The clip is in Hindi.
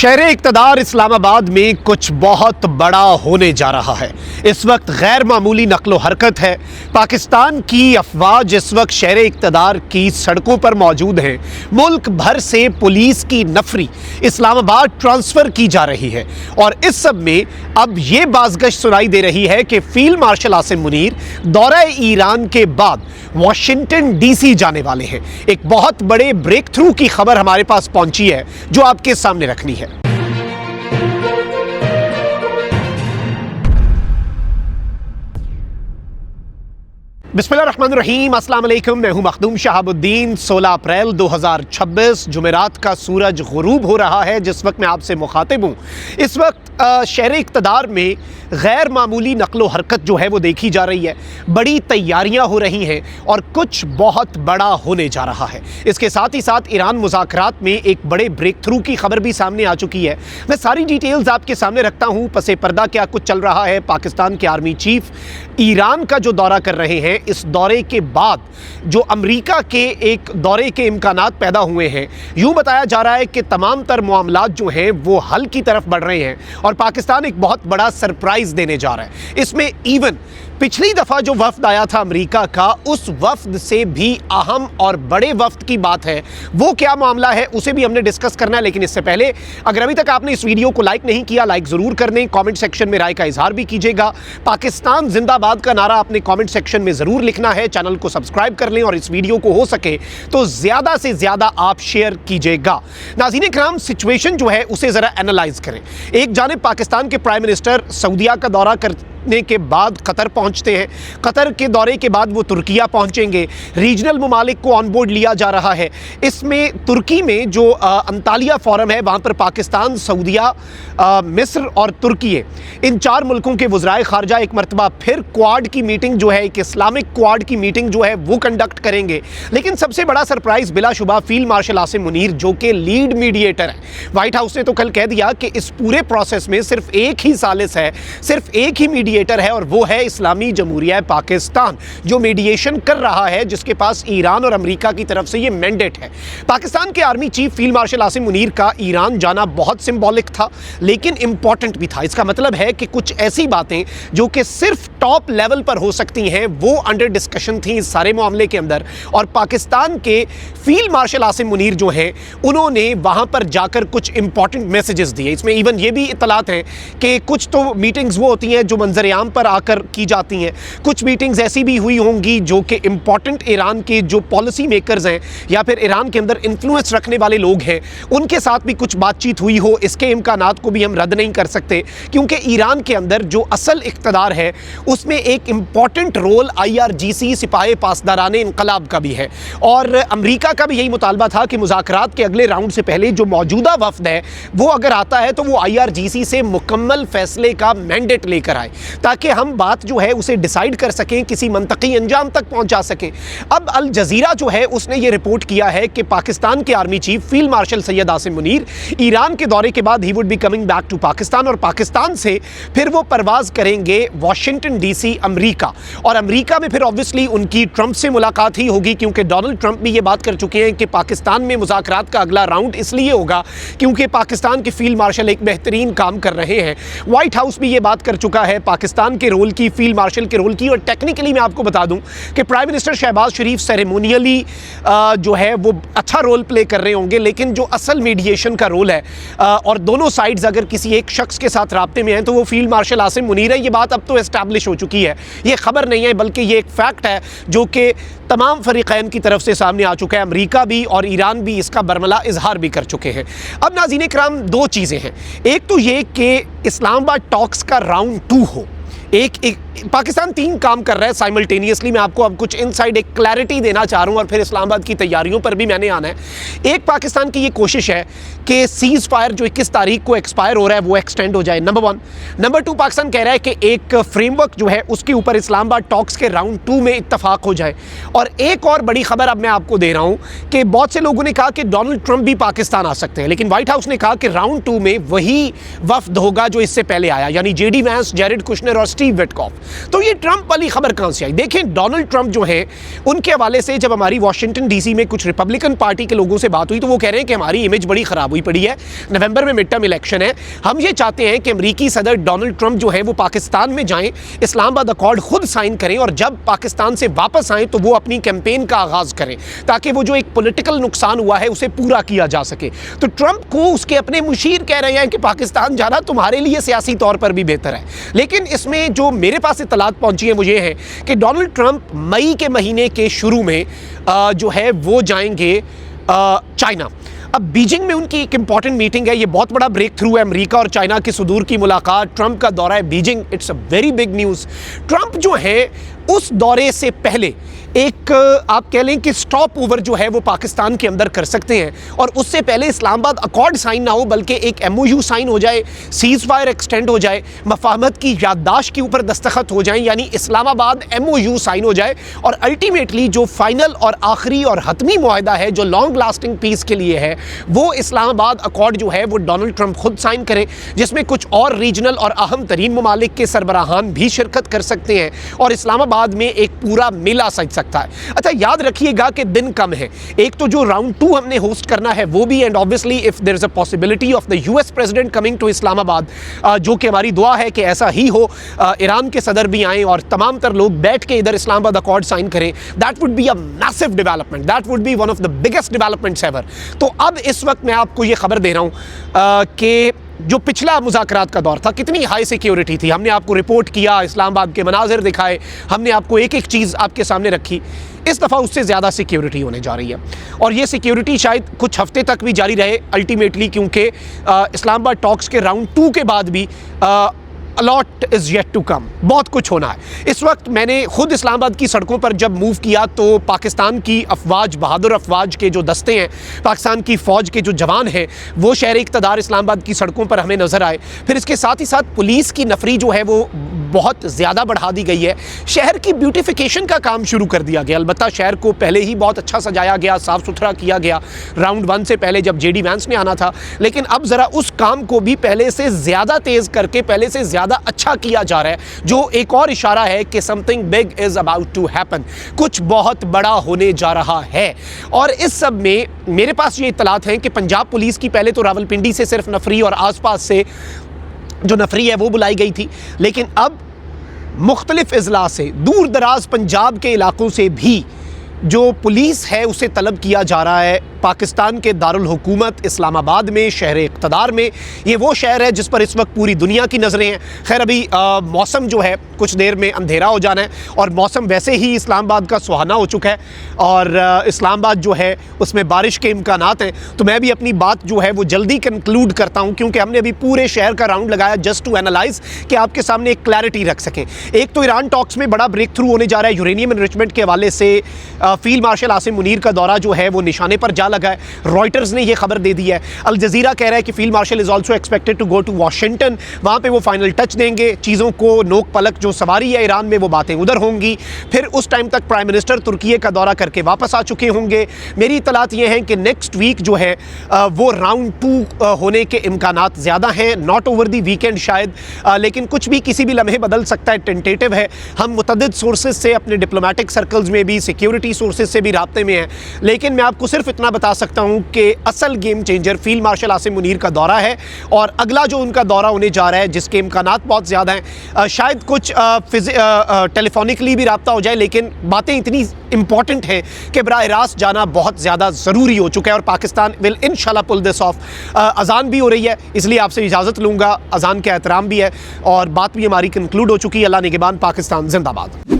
शहरे इक़्तिदार इस्लामाबाद में कुछ बहुत बड़ा होने जा रहा है। इस वक्त गैर मामूली नकलो हरकत है। पाकिस्तान की अफवाज इस वक्त शहरे इक़्तिदार की सड़कों पर मौजूद हैं। मुल्क भर से पुलिस की नफरी इस्लामाबाद ट्रांसफ़र की जा रही है और इस सब में अब ये बाज़गश सुनाई दे रही है कि फील्ड मार्शल आसिम मुनीर दौरा ईरान के बाद वाशिंगटन डीसी जाने वाले हैं। एक बहुत बड़े ब्रेक थ्रू की खबर हमारे पास पहुंची है जो आपके सामने रखनी है। बिस्मिल्लाहिर्रहमानिर्रहीम, अस्सलाम वालेकुम। मैं हूं मखदूम शहाबुद्दीन। 16 अप्रैल 2026 जुमेरात का सूरज गुरूब हो रहा है जिस वक्त मैं आपसे मुखातिब हूं। इस वक्त शहरे इक़्तिदार में गैर मामूली नकलो हरकत जो है वो देखी जा रही है। बड़ी तैयारियां हो रही हैं और कुछ बहुत बड़ा होने जा रहा है। इसके साथ ही साथ ईरान मुज़ाकरात में एक बड़े ब्रेक थ्रू की खबर भी सामने आ चुकी है। मैं सारी डिटेल्स आपके सामने रखता हूं। पसे पर्दा क्या कुछ चल रहा है। पाकिस्तान के आर्मी चीफ ईरान का जो दौरा कर रहे हैं, इस दौरे के बाद जो अमेरिका के एक दौरे के इम्कानात पैदा हुए हैं। यूँ बताया जा रहा है कि तमाम तर मामलात जो हैं वो हल की तरफ बढ़ रहे हैं और पाकिस्तान एक बहुत बड़ा सरप्राइज़ देने जा रहा है। इसमें इवन पिछली दफ़ा जो वफ्द आया था अमेरिका का, उस वफ्द से भी अहम और बड़े वफ्द की बात है। वो क्या मामला है उसे भी हमने डिस्कस करना है। लेकिन इससे पहले अगर अभी तक आपने इस वीडियो को लाइक नहीं किया, लाइक ज़रूर कर दें। कमेंट सेक्शन में राय का इजहार भी कीजिएगा। पाकिस्तान जिंदाबाद का नारा अपने कमेंट सेक्शन में ज़रूर लिखना है। चैनल को सब्सक्राइब कर लें और इस वीडियो को हो सके तो ज़्यादा से ज़्यादा आप शेयर कीजिएगा। नाज़रीन इकराम, सिचुएशन जो है उसे ज़रा एनालाइज करें। एक जानिब पाकिस्तान के प्राइम मिनिस्टर सऊदीया का दौरा करने के बाद कतर पहुंचते हैं। कतर के दौरे के बाद वो तुर्किया पहुंचेंगे। रीजनल ममालिक को ऑन बोर्ड लिया जा रहा है। इसमें तुर्की में जो अंतालिया फोरम है वहाँ पर पाकिस्तान, सऊदीया, मिस्र और तुर्की, इन चार मुल्कों के वज़राए ख़ारजा एक मरतबा फिर क्वाड की मीटिंग जो है, एक इस्लामिक क्वाड की मीटिंग जो है वो कंडक्ट करेंगे। लेकिन सबसे बड़ा सरप्राइज़ बिलाशुबा फील्ड मार्शल आसिम मुनीर जो कि लीड मीडिएटर है। वाइट हाउस ने तो कल कह दिया कि इस पूरे प्रोसेस में सिर्फ एक ही सालिस है, सिर्फ एक ही मीडिएटर है और वो है इस्लामी जमहूरिया पाकिस्तान जो मीडिएशन कर रहा है, जिसके पास ईरान और अमेरिका की तरफ से ये मैंडेट है। पाकिस्तान के army chief field marshal Asim Munir का ईरान जाना बहुत सिंबॉलिक था लेकिन इंपॉर्टेंट भी था। इसका मतलब है कि कुछ ऐसी बातें जो कि सिर्फ टॉप लेवल पर हो सकती हैं वो अंडर डिस्कशन थी इस सारे मामले के अंदर। और पाकिस्तान के फील्ड मार्शल आसिम मुनीर जो हैं उन्होंने वहां पर जाकर कुछ इंपॉर्टेंट मैसेजेस दिए। इसमें इवन ये भी इतलात हैं कि कुछ तो मीटिंग्स वो होती हैं जो मंजर आम पर आकर की जाती हैं, कुछ मीटिंग्स ऐसी भी हुई होंगी जो कि इंपॉर्टेंट ईरान के जो पॉलिसी मेकर्स हैं या फिर ईरान के अंदर इन्फ्लुएंस रखने वाले लोग हैं उनके साथ भी कुछ बातचीत हुई हो। इसके इम्कानात को भी हम रद्द नहीं कर सकते क्योंकि ईरान के अंदर जो असल इक़्तिदार है उसमें एक इंपॉर्टेंट रोल IRGC सिपाही पासदाराने इनकलाब का भी है। और अमेरिका का भी यही मुतालबा था कि मुज़ाकरात के अगले राउंड से पहले जो मौजूदा वफ्द है वो अगर आता है तो वो IRGC से मुकम्मल फैसले का मैंडेट लेकर आए ताकि हम बात जो है उसे डिसाइड कर सकें, किसी मंतकी अंजाम तक पहुंचा सकें। अब अल जज़ीरा जो है उसने ये रिपोर्ट किया है कि पाकिस्तान के army chief field marshal Syed Asim Munir Iran के दौरे के बाद ही would be coming back to Pakistan और पाकिस्तान से फिर वो परवाज करेंगे वाशिंगटन DC अमेरिका। और अमेरिका में फिर ऑब्वियसली उनकी ट्रंप से मुलाकात ही होगी क्योंकि डोनाल्ड ट्रंप भी ये बात कर चुके हैं कि पाकिस्तान में मुज़ाकरात का अगला राउंड इसलिए होगा क्योंकि पाकिस्तान के फील्ड मार्शल एक बेहतरीन काम कर रहे हैं। व्हाइट हाउस भी ये बात कर चुका है पाकिस्तान के रोल की, फील्ड मार्शल के रोल की। और टेक्निकली मैं आपको बता दूं कि प्राइम मिनिस्टर शहबाज शरीफ सेरेमोनियली जो है वो अच्छा रोल प्ले कर रहे होंगे लेकिन जो असल मीडिएशन का रोल है और दोनों साइड्स अगर किसी एक शख्स के साथ राब्ते में हैं तो वो फील्ड मार्शल आसिम मुनीर है। ये बात अब तो एस्टैब्लिश हो चुकी है, ये खबर नहीं है बल्कि ये एक फैक्ट है जो कि तमाम फरीक़ैन की तरफ से सामने आ चुका है। अमेरिका भी और ईरान भी इसका बरमला इजहार भी कर चुके हैं। अब नाज़रीन इकराम, दो चीज़ें हैं। एक तो ये कि इस्लामाबाद टॉक्स का राउंड 2 हो। एक पाकिस्तान 3 काम कर रहा है साइमल्टेनियसली। मैं आपको अब कुछ इनसाइड एक क्लैरिटी देना चाह रहा हूँ और फिर इस्लामाबाद की तैयारियों पर भी मैंने आना है। एक पाकिस्तान की ये कोशिश है कि सीज़ फायर जो 21 तारीख को एक्सपायर हो रहा है वो एक्सटेंड हो जाए, नंबर 1। नंबर 2, पाकिस्तान कह रहा है कि एक फ्रेमवर्क जो है उसके ऊपर इस्लामाबाद टॉक्स के राउंड 2 में इत्तफाक हो जाए। और एक और बड़ी खबर अब मैं आपको दे रहा हूँ कि बहुत से लोगों ने कहा कि डोनाल्ड ट्रंप भी पाकिस्तान आ सकते हैं, लेकिन व्हाइट हाउस ने कहा कि राउंड 2 में वही वफ्द होगा जो इससे पहले आया, यानी JD वैंस, जैरेड कुशनर और स्टीव विटकॉफ। तो ये ट्रंप वाली खबर कहां से आई? देखें, डोनाल्ड ट्रंप जो है उनके हवाले से जब हमारी वॉशिंगटन डीसी में कुछ रिपब्लिकन पार्टी के लोगों से बात हुई तो वो कह रहे हैं कि हमारी इमेज बड़ी खराब हुई पड़ी है, नवंबर में मिड टर्म इलेक्शन है, हम ये चाहते हैं कि अमेरिकी सदर डोनाल्ड ट्रंप जो है वो पाकिस्तान में जाएं, इस्लामाबाद अकॉर्ड खुद साइन करें और जब पाकिस्तान से वापस आएं तो वो अपनी कैंपेन का आगाज करें ताकि वो जो एक पॉलिटिकल नुकसान हुआ है उसे पूरा किया जा सके। तो ट्रंप को उसके अपने मुशीर कह रहे हैं कि पाकिस्तान जाना तुम्हारे लिए सियासी तौर पर भी बेहतर है। लेकिन इसमें जो मेरे पास इत्तलात पहुंची है वो ये है कि डोनाल्ड ट्रंप मई के महीने के शुरू में जो है वो जाएंगे चाइना। अब बीजिंग में उनकी एक इंपॉर्टेंट मीटिंग है, ये बहुत बड़ा ब्रेक थ्रू है, अमेरिका और चाइना की सुदूर की मुलाकात, ट्रंप का दौरा है Beijing, it's a very big news. Trump जो है उस दौरे से पहले एक आप कह लें कि स्टॉप ओवर जो है वो पाकिस्तान के अंदर कर सकते हैं और उससे पहले इस्लामाबाद अकॉर्ड साइन ना हो बल्कि एक MOU साइन हो जाए, सीज फायर एक्सटेंड हो जाए, मफाहमत की याददाश्त के ऊपर दस्तखत हो जाए, यानी इस्लामाबाद MOU साइन हो जाए और अल्टीमेटली जो फाइनल और आखिरी और हतमी मुआहदा है जो लॉन्ग लास्टिंग पीस के लिए है वो इस्लामाबाद अकॉर्ड जो है वो डोनाल्ड ट्रंप खुद साइन करें, जिसमें कुछ और रीजनल और अहम तरीन ममालिक के सरबराहान भी शिरकत कर सकते हैं और इस्लामाबाद में एक पूरा मेला सज सकता है। अच्छा, याद रखिएगा कि दिन कम है, एक तो जो राउंड 2 हमने होस्ट करना है वो भी, and obviously if there is a possibility of the US president coming to Islamabad, जो कि हमारी दुआ है कि ऐसा ही हो, ईरान के सदर भी आएँ और तमाम तर लोग बैठ के इधर इस्लामाबाद अकॉर्ड साइन करें, that would be a massive development, that would be one of the biggest developments ever. तो अब इस वक्त मैं आपको ये खबर दे रहा हूँ कि जो पिछला मुज़ाकरात का दौर था कितनी हाई सिक्योरिटी थी, हमने आपको रिपोर्ट किया, इस्लामाबाद के मनाजिर दिखाए, हमने आपको एक एक चीज़ आपके सामने रखी। इस दफ़ा उससे ज़्यादा सिक्योरिटी होने जा रही है और ये सिक्योरिटी शायद कुछ हफ्ते तक भी जारी रहे अल्टीमेटली, क्योंकि इस्लामाबाद टॉक्स के राउंड 2 के बाद भी a lot is yet to come, बहुत कुछ होना है। इस वक्त मैंने खुद इस्लामाबाद की सड़कों पर जब मूव किया तो पाकिस्तान की अफवाज, बहादुर अफवाज के जो दस्ते हैं, पाकिस्तान की फ़ौज के जो जवान हैं, वो शहर इक़्तिदार इस्लामाबाद की सड़कों पर हमें नज़र आए। फिर इसके साथ ही साथ पुलिस की नफरी जो है वो बहुत ज़्यादा बढ़ा दी गई है। शहर की ब्यूटिफिकेशन का काम शुरू कर दिया गया, अलबत्ता शहर को पहले ही बहुत अच्छा सजाया गया, साफ़ सुथरा किया गया राउंड 1 से पहले जब JD वैंस ने आना था, लेकिन अब ज़रा उस काम को भी पहले से ज़्यादा तेज़ करके पहले से ज़्यादा अच्छा किया जा रहा है, जो एक और इशारा है कि something big is about to happen, कुछ बहुत बड़ा होने जा रहा है। और इस सब में मेरे पास ये इत्तलात हैं कि पंजाब पुलिस की पहले तो रावलपिंडी से सिर्फ नफरी और आसपास से जो नफरी है वो बुलाई गई थी, लेकिन अब मुख्तलिफ अजला से, दूर दराज पंजाब के इलाकों से भी जो पुलिस है उसे तलब किया जा रहा है पाकिस्तान के दारुल हुकूमत इस्लामाबाद में, शहर इक़्तिदार में। ये वो शहर है जिस पर इस वक्त पूरी दुनिया की नज़रें हैं। खैर अभी मौसम जो है कुछ देर में अंधेरा हो जाना है और मौसम वैसे ही इस्लामाबाद का सुहाना हो चुका है और इस्लामाबाद जो है उसमें बारिश के इम्कानात हैं। तो मैं भी अपनी बात जो है वो जल्दी कंक्लूड करता हूँ, क्योंकि हमने अभी पूरे शहर का राउंड लगाया जस्ट टू एनालाइज कि आपके सामने एक क्लैरिटी रख सकें। एक तो ईरान टॉक्स में बड़ा ब्रेक थ्रू होने जा रहा है यूरेनियम एनरिचमेंट के हवाले से। फील्ड मार्शल आसिम मुनीर का दौरा जो है वो निशाने पर जा लगा है, रॉयटर्स ने ये खबर दे दी है। अल जजीरा कह रहा है कि field marshal is also expected to go to Washington, वहाँ पे वो फाइनल टच देंगे, चीज़ों को नोक पलक जो सवारी है ईरान में वो बातें उधर होंगी। फिर उस टाइम तक प्राइम मिनिस्टर तुर्की का दौरा करके वापस आ चुके होंगे। मेरी इत्तलात ये हैं कि नेक्स्ट वीक जो है वो राउंड 2 होने के इम्कानात ज़्यादा हैं, नॉट ओवर दी वीकेंड शायद, लेकिन कुछ भी किसी भी लम्हे बदल सकता है, टेंटेटिव है। हम मुतअद्दिद सोर्सेज से, अपने डिप्लोमेटिक सर्कल्स में भी, सिक्योरिटी सोर्सेज से भी राब्ते में हैं, लेकिन मैं आपको सिर्फ इतना बता सकता हूँ कि असल game changer field marshal Asim Munir का दौरा है और अगला जो उनका दौरा होने जा रहा है जिसके इम्कानात बहुत ज़्यादा हैं, शायद कुछ टेलीफोनिकली भी रब्ता हो जाए, लेकिन बातें इतनी इंपॉर्टेंट हैं कि बराह रास्त जाना बहुत ज़्यादा ज़रूरी हो चुका है और पाकिस्तान विल इंशाल्लाह पुल दिस ऑफ। अजान भी हो रही है, इसलिए आपसे इजाज़त लूँगा, अजान का एहतराम भी है और बात भी हमारी कंक्लूड हो चुकी है। अल्लाह निगहबान, पाकिस्तान जिंदाबाद।